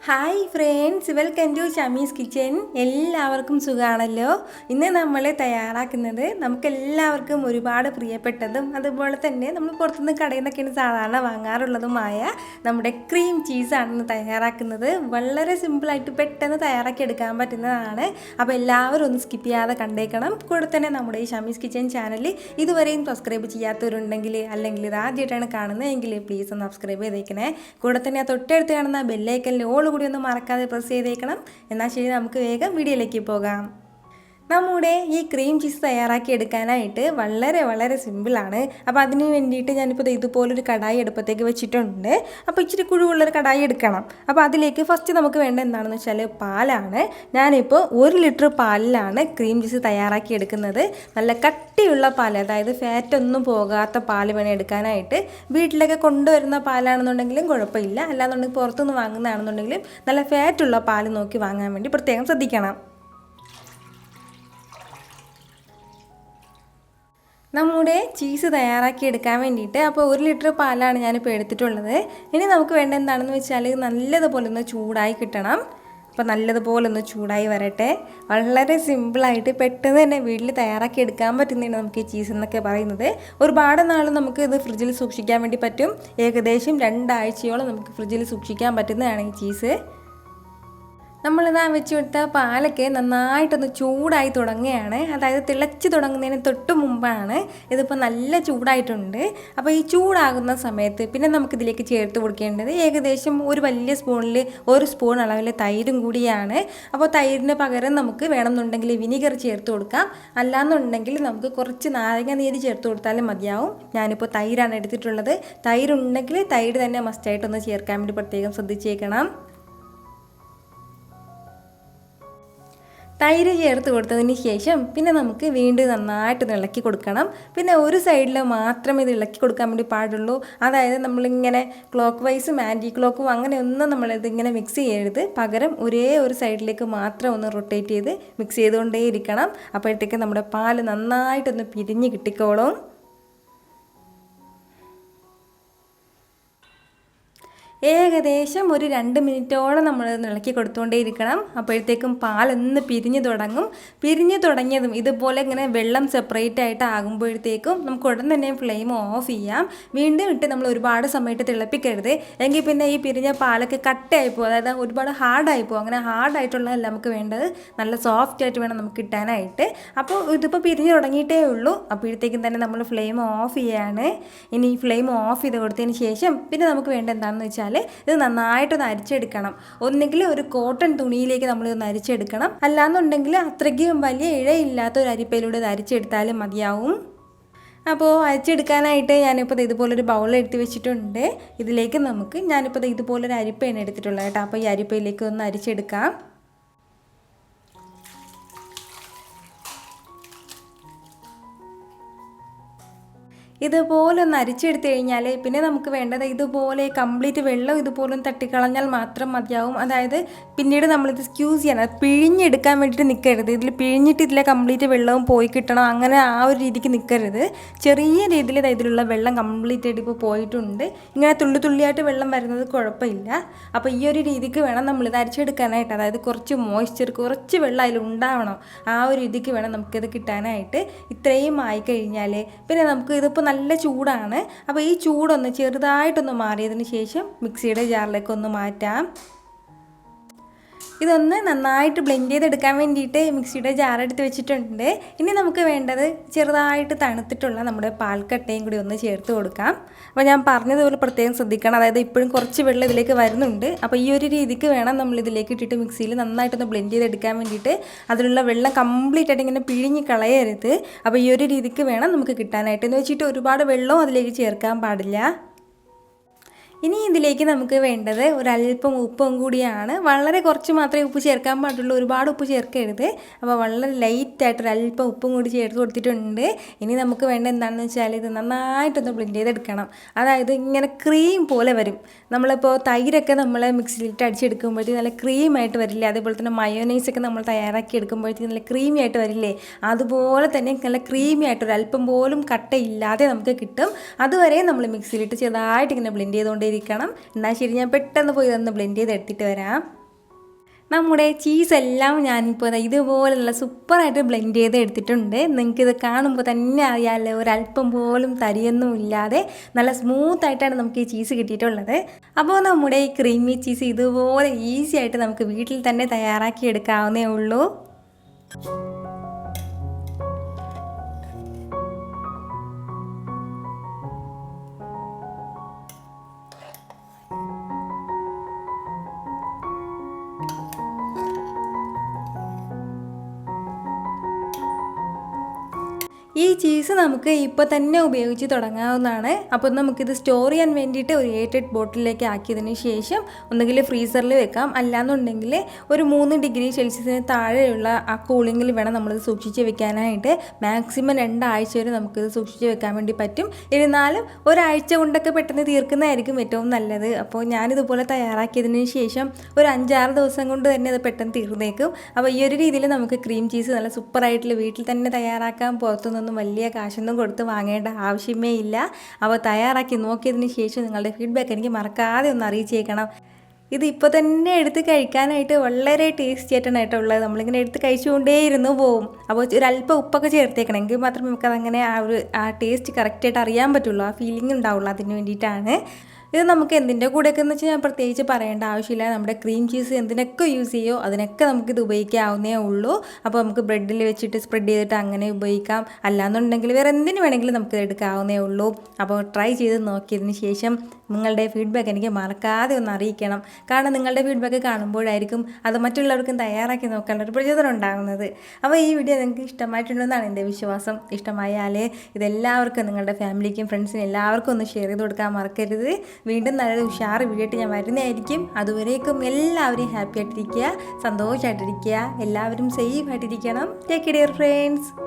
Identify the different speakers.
Speaker 1: Hi friends, welcome to Shami's kitchen. എല്ലാവർക്കും സുഖമാണല്ലോ. ഇന്ന് നമ്മൾ തയ്യാറാക്കുന്നത് നമുക്കെല്ലാവർക്കും ഒരുപാട് പ്രിയപ്പെട്ടതും അതുപോലെ തന്നെ നമ്മൾ പുറത്തുനിന്ന് കടയിൽ നിന്നൊക്കെയാണ് സാധാരണ വാങ്ങാറുള്ളതുമായ നമ്മുടെ ക്രീം ചീസാണ് തയ്യാറാക്കുന്നത്. വളരെ സിമ്പിളായിട്ട് പെട്ടെന്ന് തയ്യാറാക്കി എടുക്കാൻ പറ്റുന്നതാണ്. അപ്പോൾ എല്ലാവരും ഒന്ന് സ്കിപ്പ് ചെയ്യാതെ കണ്ടേക്കണം. കൂടെ തന്നെ നമ്മുടെ ഈ ഷമീസ് കിച്ചൻ ചാനൽ ഇതുവരെയും സബ്സ്ക്രൈബ് ചെയ്യാത്തവരുണ്ടെങ്കിൽ അല്ലെങ്കിൽ ഇത് ആദ്യമായിട്ടാണ് കാണുന്നതെങ്കിൽ പ്ലീസ് ഒന്ന് സബ്സ്ക്രൈബ് ചെയ്തേക്കണേ. കൂടെ തന്നെ ആ തൊട്ടടുത്ത് കാണുന്ന ബെല്ലൈക്കനിൽ ഓൾ കൂടി ഒന്ന് മറക്കാതെ പ്രസ് ചെയ്തേക്കണം. എന്നാൽ ശരി, നമുക്ക് വേഗം വീഡിയോയിലേക്ക് പോകാം. നമ്മുടെ ഈ ക്രീം ചീസ് തയ്യാറാക്കി എടുക്കാനായിട്ട് വളരെ സിമ്പിളാണ്. അപ്പോൾ അതിന് വേണ്ടിയിട്ട് ഞാനിപ്പോൾ ഇതുപോലൊരു കടായി അടുപ്പത്തേക്ക് വെച്ചിട്ടുണ്ട്. അപ്പോൾ ഇച്ചിരി കുഴിവുള്ളൊരു കടായി എടുക്കണം. അപ്പോൾ അതിലേക്ക് ഫസ്റ്റ് നമുക്ക് വേണ്ട എന്താണെന്ന് വെച്ചാൽ പാലാണ്. ഞാനിപ്പോൾ 1 ലിറ്റർ പാലിലാണ് ക്രീം ചീസ് തയ്യാറാക്കി എടുക്കുന്നത്. നല്ല കട്ടിയുള്ള പാൽ, അതായത് ഫാറ്റൊന്നും പോകാത്ത പാൽ വേണം എടുക്കാനായിട്ട്. വീട്ടിലൊക്കെ കൊണ്ടുവരുന്ന പാലാണെന്നുണ്ടെങ്കിലും കുഴപ്പമില്ല, അല്ലാന്നുണ്ടെങ്കിൽ പുറത്തുനിന്ന് വാങ്ങുന്നതാണെന്നുണ്ടെങ്കിലും നല്ല ഫാറ്റുള്ള പാൽ നോക്കി വാങ്ങാൻ വേണ്ടി പ്രത്യേകം ശ്രദ്ധിക്കണം. നമ്മുടെ ചീസ് തയ്യാറാക്കി എടുക്കാൻ വേണ്ടിയിട്ട് അപ്പോൾ 1 ലിറ്റർ പാലാണ് ഞാനിപ്പോൾ എടുത്തിട്ടുള്ളത്. ഇനി നമുക്ക് വേണ്ട എന്താണെന്ന് വെച്ചാൽ നല്ലതുപോലെ ഒന്ന് ചൂടായി കിട്ടണം. അപ്പോൾ നല്ലതുപോലെ ഒന്ന് ചൂടായി വരട്ടെ. വളരെ സിമ്പിളായിട്ട് പെട്ടെന്ന് തന്നെ വീട്ടിൽ തയ്യാറാക്കി എടുക്കാൻ പറ്റുന്നതാണ് നമുക്ക് ഈ ചീസ് എന്നൊക്കെ പറയുന്നത്. ഒരുപാട് നാൾ നമുക്ക് ഇത് ഫ്രിഡ്ജിൽ സൂക്ഷിക്കാൻ വേണ്ടി പറ്റും. ഏകദേശം 2 ആഴ്ചയോളം നമുക്ക് ഫ്രിഡ്ജിൽ സൂക്ഷിക്കാൻ പറ്റുന്നതാണ് ഈ ചീസ്. നമ്മളിതാ വെച്ച് കൊടുത്ത പാലൊക്കെ നന്നായിട്ടൊന്ന് ചൂടായി തുടങ്ങുകയാണ്. അതായത് തിളച്ച് തുടങ്ങുന്നതിന് തൊട്ട് മുമ്പാണ്. ഇതിപ്പോൾ നല്ല ചൂടായിട്ടുണ്ട്. അപ്പോൾ ഈ ചൂടാകുന്ന സമയത്ത് പിന്നെ നമുക്കിതിലേക്ക് ചേർത്ത് കൊടുക്കേണ്ടത് ഏകദേശം ഒരു വലിയ സ്പൂണിൽ 1 സ്പൂൺ അളവിൽ തൈരും കൂടിയാണ്. അപ്പോൾ തൈരിന് പകരം നമുക്ക് വേണമെന്നുണ്ടെങ്കിൽ വിനീഗർ ചേർത്ത് കൊടുക്കാം. അല്ലാന്നുണ്ടെങ്കിൽ നമുക്ക് കുറച്ച് നാരങ്ങ നീര് ചേർത്ത് കൊടുത്താലും മതിയാവും. ഞാനിപ്പോൾ തൈരാണ് എടുത്തിട്ടുള്ളത്. തൈരുണ്ടെങ്കിൽ തൈര് തന്നെ മസ്റ്റായിട്ടൊന്ന് ചേർക്കാൻ വേണ്ടി പ്രത്യേകം ശ്രദ്ധിച്ചേക്കണം. തൈര് ചേർത്ത് കൊടുത്തതിന് ശേഷം പിന്നെ നമുക്ക് വീണ്ടും നന്നായിട്ട് ഇളക്കി കൊടുക്കണം. പിന്നെ ഒരു സൈഡിൽ മാത്രമേ ഇത് ഇളക്കി കൊടുക്കാൻ വേണ്ടി പാടുള്ളൂ. അതായത് നമ്മളിങ്ങനെ ക്ലോക്ക് വൈസും ആൻറ്റി ക്ലോക്കും അങ്ങനെയൊന്നും നമ്മളിതിങ്ങനെ മിക്സ് ചെയ്യരുത്. പകരം ഒരേ ഒരു സൈഡിലേക്ക് മാത്രം ഒന്ന് റൊട്ടേറ്റ് ചെയ്ത് മിക്സ് ചെയ്തുകൊണ്ടേയിരിക്കണം. അപ്പോഴത്തേക്ക് നമ്മുടെ പാല് നന്നായിട്ടൊന്ന് പിരിഞ്ഞ് കിട്ടിക്കോളും. ഏകദേശം ഒരു 2 മിനിറ്റോളം നമ്മൾ ഇളക്കി കൊടുത്തുകൊണ്ടേയിരിക്കണം. അപ്പോഴത്തേക്കും പാലൊന്ന് പിരിഞ്ഞു തുടങ്ങും. പിരിഞ്ഞു തുടങ്ങിയതും ഇതുപോലെ ഇങ്ങനെ വെള്ളം സെപ്പറേറ്റ് ആയിട്ട് ആകുമ്പോഴത്തേക്കും നമുക്ക് ഉടൻ തന്നെ ഫ്ലെയിം ഓഫ് ചെയ്യാം. വീണ്ടും ഇട്ട് നമ്മൾ ഒരുപാട് സമയത്ത് തിളപ്പിക്കരുത്. എങ്കിൽ പിന്നെ ഈ പിരിഞ്ഞ പാലൊക്കെ കട്ടയായി പോകും, അതായത് ഒരുപാട് ഹാർഡായി പോകും. അങ്ങനെ ഹാർഡായിട്ടുള്ളതല്ല നമുക്ക് വേണ്ടത്, നല്ല സോഫ്റ്റ് ആയിട്ട് വേണം നമുക്ക് കിട്ടാനായിട്ട്. അപ്പോൾ ഇതിപ്പോൾ പിരിഞ്ഞു തുടങ്ങിയിട്ടേ ഉള്ളൂ. അപ്പോഴത്തേക്കും തന്നെ നമ്മൾ ഫ്ലെയിം ഓഫ് ചെയ്യാണ്. ഇനി ഫ്ലെയിം ഓഫ് ചെയ്ത് കൊടുത്തതിന് ശേഷം പിന്നെ നമുക്ക് വേണ്ട എന്താണെന്ന് വെച്ചാൽ ഇത് നന്നായിട്ടൊന്ന് അരിച്ചെടുക്കണം. ഒന്നുകിൽ ഒരു കോട്ടൺ തുണിയിലേക്ക് നമ്മളിതൊന്ന് അരിച്ചെടുക്കണം. അല്ലാന്നുണ്ടെങ്കിൽ അത്രയ്ക്കും വലിയ ഇഴയില്ലാത്ത ഒരു അരിപ്പയിലൂടെ ഇത് അരിച്ചെടുത്താലും മതിയാവും. അപ്പോൾ അരിച്ചെടുക്കാനായിട്ട് ഞാനിപ്പോൾ ഇതുപോലൊരു ബൗൾ എടുത്ത് വെച്ചിട്ടുണ്ട്. ഇതിലേക്ക് ഞാനിപ്പോൾ ഇതുപോലൊരു അരിപ്പയാണ് എടുത്തിട്ടുള്ളത് കേട്ടോ. അപ്പോൾ ഈ അരിപ്പയിലേക്ക് ഒന്ന് അരിച്ചെടുക്കാം. ഇതുപോലെ ഒന്ന് അരിച്ചെടുത്ത് കഴിഞ്ഞാൽ പിന്നെ നമുക്ക് വേണ്ടത് ഇതുപോലെ കംപ്ലീറ്റ് വെള്ളം ഇതുപോലെ ഒന്ന് തട്ടിക്കളഞ്ഞാൽ മാത്രം മതിയാവും. അതായത് പിന്നീട് നമ്മളിത് സ്ക്യൂസ് ചെയ്യണം, പിഴിഞ്ഞെടുക്കാൻ വേണ്ടിയിട്ട് നിൽക്കരുത്. ഇതിൽ പിഴിഞ്ഞിട്ട് ഇതിലെ കംപ്ലീറ്റ് വെള്ളവും പോയി കിട്ടണം, അങ്ങനെ ആ ഒരു രീതിക്ക് നിൽക്കരുത്. ചെറിയ രീതിയിൽ ഇതിലുള്ള വെള്ളം കംപ്ലീറ്റ് ആയിട്ട് ഇപ്പോൾ പോയിട്ടുണ്ട്. ഇങ്ങനെ തുള്ളിയായിട്ട് വെള്ളം വരുന്നത് കുഴപ്പമില്ല. അപ്പോൾ ഈ ഒരു രീതിക്ക് വേണം നമ്മളിത് അരിച്ചെടുക്കാനായിട്ട്. അതായത് കുറച്ച് മോയ്സ്ചർ, കുറച്ച് വെള്ളം അതിലുണ്ടാവണം. ആ ഒരു രീതിക്ക് വേണം നമുക്കിത് കിട്ടാനായിട്ട്. ഇത്രയും ആയിക്കഴിഞ്ഞാൽ പിന്നെ നമുക്ക് ഇതിപ്പോൾ നല്ല ചൂടാണ്. അപ്പോൾ ഈ ചൂടൊന്ന് ചെറുതായിട്ടൊന്ന് മാറിയതിന് ശേഷം മിക്സിയുടെ ജാറിലേക്ക് ഒന്ന് മാറ്റാം. ഇതൊന്ന് നന്നായിട്ട് ബ്ലെൻഡ് ചെയ്തെടുക്കാൻ വേണ്ടിയിട്ട് മിക്സിയുടെ ജാറെടുത്ത് വെച്ചിട്ടുണ്ട്. ഇനി നമുക്ക് വേണ്ടത് ചെറുതായിട്ട് തണുത്തിട്ടുള്ള നമ്മുടെ പാൽക്കട്ടയും കൂടി ഒന്ന് ചേർത്ത് കൊടുക്കാം. അപ്പോൾ ഞാൻ പറഞ്ഞതുപോലെ പ്രത്യേകം ശ്രദ്ധിക്കണം. അതായത് ഇപ്പോഴും കുറച്ച് വെള്ളം ഇതിലേക്ക് വരുന്നുണ്ട്. അപ്പോൾ ഈ ഒരു രീതിക്ക് വേണം നമ്മൾ ഇതിലേക്ക് ഇട്ടിട്ട് മിക്സിയിൽ നന്നായിട്ടൊന്ന് ബ്ലെൻഡ് ചെയ്തെടുക്കാൻ വേണ്ടിയിട്ട്. അതിലുള്ള വെള്ളം കംപ്ലീറ്റ് ആയിട്ട് ഇങ്ങനെ പിഴിഞ്ഞ് കളയരുത്. അപ്പോൾ ഈ ഒരു രീതിക്ക് വേണം നമുക്ക് കിട്ടാനായിട്ട്. എന്ന് വെച്ചിട്ട് ഒരുപാട് വെള്ളവും അതിലേക്ക് ചേർക്കാൻ പാടില്ല. ഇനി ഇതിലേക്ക് നമുക്ക് വേണ്ടത് ഒരല്പം ഉപ്പും കൂടിയാണ്. വളരെ കുറച്ച് മാത്രമേ ഉപ്പ് ചേർക്കാൻ പാടുള്ളൂ, ഒരുപാട് ഉപ്പ് ചേർക്കരുത്. അപ്പോൾ വളരെ ലൈറ്റായിട്ടൊരല്പം ഉപ്പും കൂടി ചേർത്ത് കൊടുത്തിട്ടുണ്ട്. ഇനി നമുക്ക് വേണ്ട എന്താണെന്ന് വെച്ചാൽ ഇത് നന്നായിട്ടൊന്ന് ബ്ലെൻഡ് ചെയ്തെടുക്കണം. അതായത് ഇങ്ങനെ ക്രീം പോലെ വരും. നമ്മളിപ്പോൾ തൈരൊക്കെ നമ്മൾ മിക്സിയിലിട്ട് അടിച്ചെടുക്കുമ്പോഴത്തേക്ക് നല്ല ക്രീമായിട്ട് വരില്ലേ, അതേപോലെ തന്നെ മയോനൈസൊക്കെ നമ്മൾ തയ്യാറാക്കി എടുക്കുമ്പോഴത്തേക്ക് നല്ല ക്രീമി ആയിട്ട് വരില്ലേ, അതുപോലെ തന്നെ നല്ല ക്രീമി ആയിട്ട് ഒരല്പം പോലും കട്ടയില്ലാതെ നമുക്ക് കിട്ടും. അതുവരെ നമ്മൾ മിക്സിയിലിട്ട് ചെറുതായിട്ട് ഇങ്ങനെ ബ്ലെൻഡ് ചെയ്തുകൊണ്ട് ഇരിക്കണം. എന്നാൽ ശരി, ഞാൻ പെട്ടെന്ന് പോയി ഇതൊന്ന് ബ്ലെൻഡ് ചെയ്ത് എടുത്തിട്ട് വരാം. നമ്മുടെ ചീസെല്ലാം ഞാനിപ്പോൾ ഇതുപോലെ നല്ല സൂപ്പറായിട്ട് ബ്ലെൻഡ് ചെയ്ത് എടുത്തിട്ടുണ്ട്. നിങ്ങൾക്കിത് കാണുമ്പോൾ തന്നെ അറിയാമല്ലോ, ഒരല്പം പോലും തരിയൊന്നും ഇല്ലാതെ നല്ല സ്മൂത്തായിട്ടാണ് നമുക്ക് ഈ ചീസ് കിട്ടിയിട്ടുള്ളത്. അപ്പോൾ നമ്മുടെ ഈ ക്രീമി ചീസ് ഇതുപോലെ ഈസി ആയിട്ട് നമുക്ക് വീട്ടിൽ തന്നെ തയ്യാറാക്കി എടുക്കാവുന്നേ ഉള്ളൂ. ഈ ചീസ് നമുക്ക് ഇപ്പോൾ തന്നെ ഉപയോഗിച്ച് തുടങ്ങാവുന്നതാണ്. അപ്പോൾ നമുക്കിത് സ്റ്റോർ ചെയ്യാൻ വേണ്ടിയിട്ട് ഒരു എയർടൈറ്റ് ബോട്ടിലേക്ക് ആക്കിയതിന് ശേഷം ഒന്നുകിൽ ഫ്രീസറിൽ വെക്കാം, അല്ലാന്നുണ്ടെങ്കിൽ ഒരു 3 ഡിഗ്രി സെൽഷ്യസിന് താഴെയുള്ള ആ കൂളിങ്ങിൽ വേണം നമ്മളിത് സൂക്ഷിച്ച് വെക്കാനായിട്ട്. മാക്സിമം 2 ആഴ്ച വരെ നമുക്കിത് സൂക്ഷിച്ച് വെക്കാൻ വേണ്ടി പറ്റും. എന്നാലും ഒരാഴ്ച കൊണ്ടൊക്കെ പെട്ടെന്ന് തീർക്കുന്നതായിരിക്കും ഏറ്റവും നല്ലത്. അപ്പോൾ ഞാനിതുപോലെ തയ്യാറാക്കിയതിന് ശേഷം ഒരു 5-6 ദിവസം കൊണ്ട് തന്നെ അത് പെട്ടെന്ന് തീർന്നേക്കും. അപ്പോൾ ഈ ഒരു രീതിയിൽ നമുക്ക് ക്രീം ചീസ് നല്ല സൂപ്പറായിട്ടുള്ള വീട്ടിൽ തന്നെ തയ്യാറാക്കാൻ പുറത്തുനിന്ന് വലിയ കാശൊന്നും കൊടുത്ത് വാങ്ങേണ്ട ആവശ്യമേ ഇല്ല. അപ്പോൾ തയ്യാറാക്കി നോക്കിയതിന് ശേഷം നിങ്ങളുടെ ഫീഡ്ബാക്ക് എനിക്ക് മറക്കാതെ ഒന്ന് അറിയിച്ചേക്കണം. ഇത് ഇപ്പോൾ തന്നെ എടുത്ത് കഴിക്കാനായിട്ട് വളരെ ടേസ്റ്റി ആയിട്ടാണ് ഉള്ളത്. നമ്മളിങ്ങനെ എടുത്ത് കഴിച്ചുകൊണ്ടേയിരുന്നു പോവും. അപ്പോൾ ഒരല്പം ഉപ്പൊക്കെ ചേർത്തേക്കണം, എങ്കിൽ മാത്രമേ നമുക്കതങ്ങനെ ആ ടേസ്റ്റ് കറക്റ്റായിട്ട് അറിയാൻ പറ്റുള്ളൂ, ആ ഫീലിംഗ് ഉണ്ടാവുള്ളൂ. അതിന് വേണ്ടിയിട്ടാണ്. ഇത് നമുക്ക് എന്തിൻ്റെ കൂടെയൊക്കെ എന്ന് വെച്ചാൽ ഞാൻ പ്രത്യേകിച്ച് പറയേണ്ട ആവശ്യമില്ല. നമ്മുടെ ക്രീം ചീസ് എന്തിനൊക്കെ യൂസ് ചെയ്യുമോ അതിനൊക്കെ നമുക്കിത് ഉപയോഗിക്കാവുന്നേ ഉള്ളൂ. അപ്പോൾ നമുക്ക് ബ്രെഡിൽ വെച്ചിട്ട് സ്പ്രെഡ് ചെയ്തിട്ട് അങ്ങനെ ഉപയോഗിക്കാം, അല്ലാന്നുണ്ടെങ്കിൽ വേറെ എന്തിനു വേണമെങ്കിലും നമുക്കിത് എടുക്കാവുന്നേ ഉള്ളൂ. അപ്പോൾ ട്രൈ ചെയ്ത് നോക്കിയതിന് ശേഷം നിങ്ങളുടെ ഫീഡ്ബാക്ക് എനിക്ക് മറക്കാതെ ഒന്ന് അറിയിക്കണം. കാരണം നിങ്ങളുടെ ഫീഡ്ബാക്ക് കാണുമ്പോഴായിരിക്കും അത് മറ്റുള്ളവർക്കും തയ്യാറാക്കി നോക്കാനുള്ള ഒരു പ്രചോദനം ഉണ്ടാകുന്നത്. അപ്പോൾ ഈ വീഡിയോ നിങ്ങൾക്ക് ഇഷ്ടമായിട്ടുണ്ടെന്നാണ് എൻ്റെ വിശ്വാസം. ഇഷ്ടമായാൽ ഇതെല്ലാവർക്കും, നിങ്ങളുടെ ഫാമിലിക്കും ഫ്രണ്ട്സിനും എല്ലാവർക്കും ഒന്ന് ഷെയർ ചെയ്ത് കൊടുക്കാൻ മറക്കരുത്. വീണ്ടും നല്ലൊരു ഉഷാറ് വീഡിയോ ആയിട്ട് ഞാൻ വരുന്നതായിരിക്കും. അതുവരേക്കും എല്ലാവരും ഹാപ്പി ആയിട്ടിരിക്കുക, സന്തോഷമായിട്ടിരിക്കുക, എല്ലാവരും സേഫ് ആയിട്ടിരിക്കണം. Take care friends.